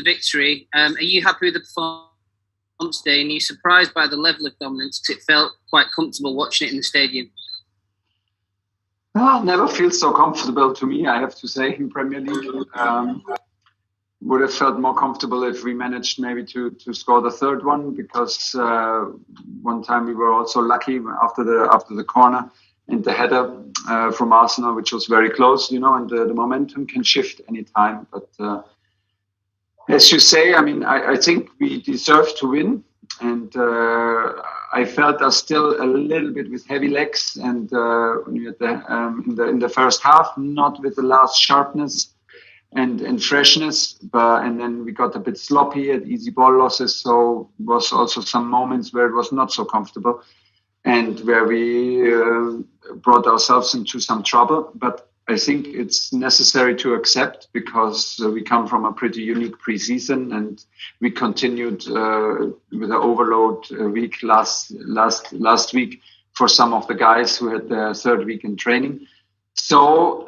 victory. Are you happy with the performance today? And are you surprised by the level of dominance? Because it felt quite comfortable watching it in the stadium. Never feels so comfortable to me, I have to say, in Premier League. Would have felt more comfortable if we managed maybe to score the third one, because one time we were also lucky after the corner and the header from Arsenal, which was very close, and the momentum can shift anytime. But as you say, I mean, I think we deserve to win, and I felt us still a little bit with heavy legs, and in the first half, not with the last sharpness and freshness, and then we got a bit sloppy at easy ball losses. So was also some moments where it was not so comfortable, and where we brought ourselves into some trouble. But I think it's necessary to accept, because we come from a pretty unique pre-season, and we continued with an overload week last week for some of the guys who had their third week in training. So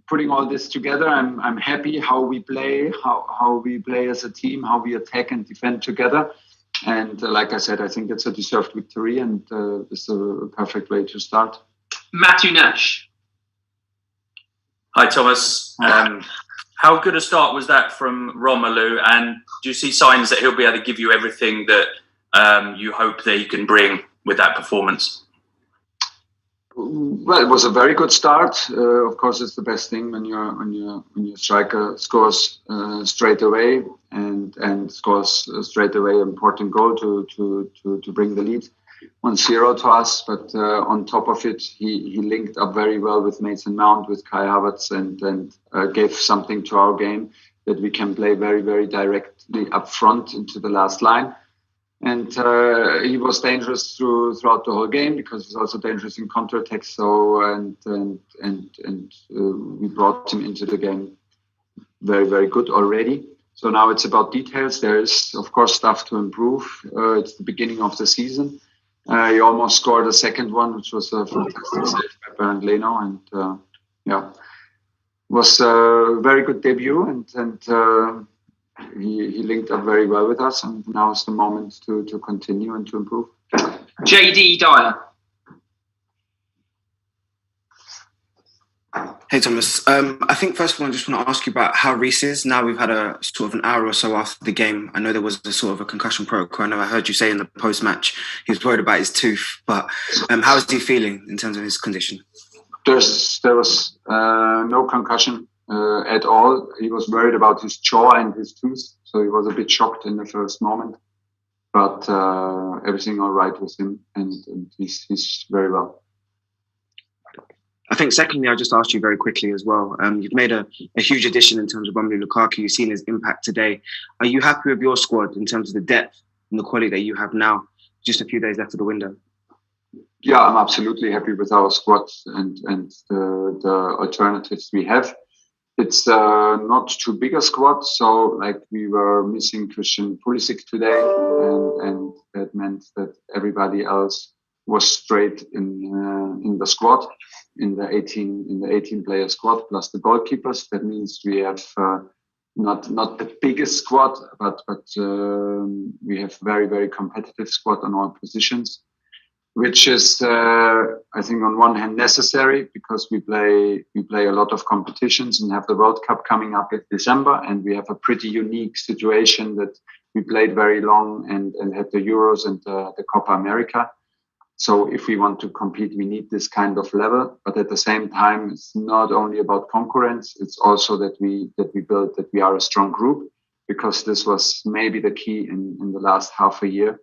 putting all this together, I'm happy how we play, how we play as a team, how we attack and defend together. And like I said, I think it's a deserved victory, and it's a perfect way to start. Matthew Nash. Hi, Thomas. How good a start was that from Romelu? And do you see signs that he'll be able to give you everything that you hope that he can bring with that performance? Well, it was a very good start. Of course, it's the best thing when your striker scores straight away and scores straight away an important goal to bring the lead 1-0 to us. But on top of it, he linked up very well with Mason Mount, with Kai Havertz, and gave something to our game that we can play very, very directly up front into the last line. And he was dangerous throughout the whole game, because he's also dangerous in counterattack. So and we brought him into the game very, very good already. So now it's about details. There is, of course, stuff to improve. It's the beginning of the season. He almost scored a second one, which was a fantastic save by Bernd Leno, and was a very good debut, and he linked up very well with us, and now is the moment to continue and to improve. JD Dyer. Hey Thomas, I think first of all I just want to ask you about how Reece is. Now we've had a sort of an hour or so after the game. I know there was a sort of a concussion protocol. I know I heard you say in the post-match he was worried about his tooth, but how is he feeling in terms of his condition? There was no concussion at all. He was worried about his jaw and his tooth, so he was a bit shocked in the first moment. But everything all right with him, and he's very well. I think secondly, I just asked you very quickly as well. You've made a huge addition in terms of Romelu Lukaku. You've seen his impact today. Are you happy with your squad in terms of the depth and the quality that you have now, just a few days left of the window? Yeah, I'm absolutely happy with our squad and the alternatives we have. It's not too big a squad, so like we were missing Christian Pulisic today, and that meant that everybody else was straight in the squad, in the 18 player squad plus the goalkeepers. That means we have not the biggest squad, but we have very, very competitive squad on all positions, which is I think on one hand necessary, because we play a lot of competitions and have the World Cup coming up in December, and we have a pretty unique situation that we played very long and had the Euros and the Copa America. So if we want to compete, we need this kind of level. But at the same time, it's not only about concurrence; it's also that we build, that we are a strong group, because this was maybe the key in the last half a year,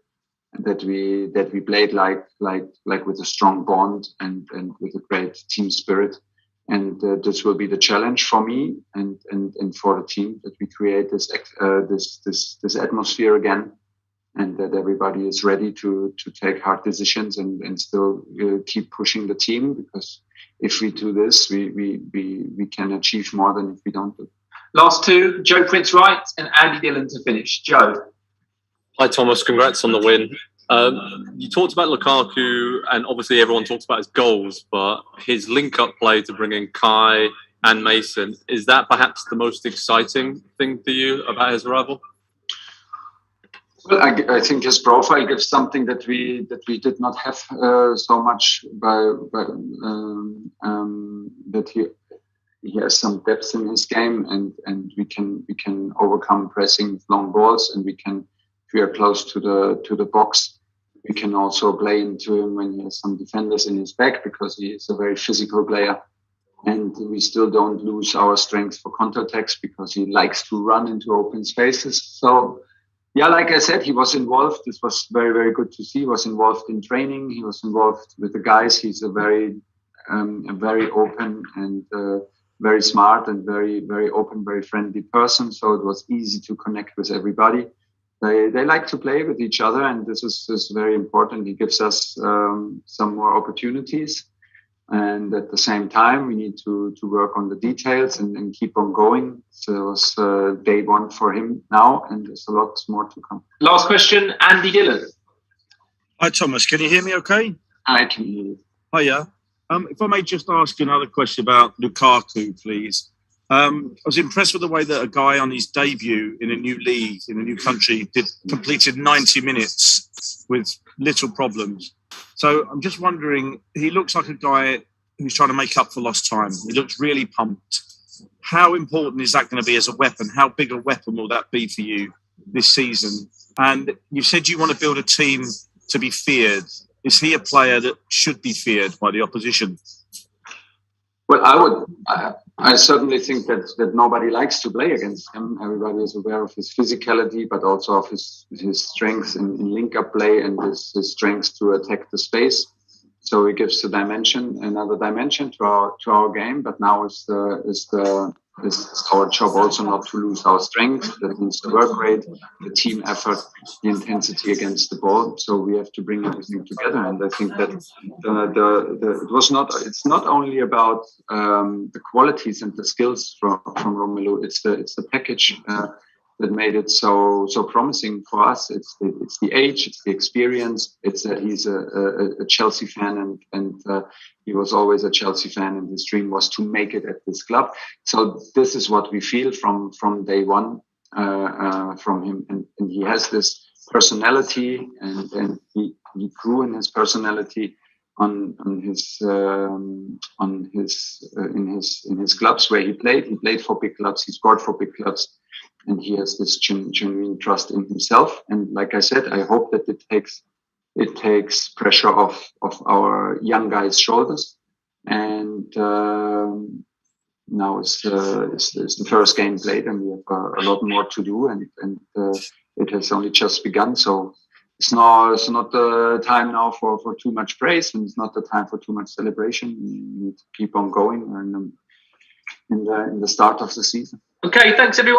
that we played like with a strong bond and with a great team spirit. And this will be the challenge for me and for the team, that we create this atmosphere again, and that everybody is ready to take hard decisions and still keep pushing the team, because if we do this, we can achieve more than if we don't do. Last two, Joe Prince-Wright and Andy Dillon to finish. Joe. Hi Thomas, congrats on the win. You talked about Lukaku, and obviously everyone talks about his goals, but his link-up play to bring in Kai and Mason. Is that perhaps the most exciting thing for you about his arrival? Well, I think his profile gives something that we did not have so much that he has some depth in his game, and we can overcome pressing with long balls, and if we are close to the box, we can also play into him when he has some defenders in his back, because he is a very physical player. And we still don't lose our strength for counterattacks, because he likes to run into open spaces. So, yeah, like I said, he was involved. This was very, very good to see. He was involved in training. He was involved with the guys. He's a very open and very smart and very, very open, very friendly person. So it was easy to connect with everybody. They like to play with each other, and this is very important. He gives us some more opportunities. And at the same time, we need to work on the details and keep on going. So it's day one for him now, and there's a lot more to come. Last question, Andy Dillon. Hi, Thomas. Can you hear me okay? I can hear you. Hiya. If I may just ask another question about Lukaku, please. I was impressed with the way that a guy on his debut in a new league, in a new country, completed 90 minutes with little problems. So I'm just wondering, he looks like a guy who's trying to make up for lost time. He looks really pumped. How important is that going to be as a weapon? How big a weapon will that be for you this season? And you said you want to build a team to be feared. Is he a player that should be feared by the opposition? Well, I certainly think that nobody likes to play against him. Everybody is aware of his physicality, but also of his strengths in link-up play and his strengths to attack the space. So it gives another dimension to our game. But now it's our job also not to lose our strength. That means the work rate, the team effort, the intensity against the ball. So we have to bring everything together. And I think that it's not only about the qualities and the skills from Romelu. It's the package that made it so promising for us. It's the age, it's the experience, it's that he's a Chelsea fan, and he was always a Chelsea fan, and his dream was to make it at this club. So this is what we feel from day one from him, and he has this personality, and he grew in his personality in his clubs where he played. He played for big clubs. He scored for big clubs. And he has this genuine trust in himself. And like I said, I hope that it takes pressure off our young guys' shoulders. And now it's the first game played, and we have a lot more to do. And it has only just begun. So it's not the time now for too much praise, and it's not the time for too much celebration. We need to keep on going in the start of the season. Okay, thanks everyone.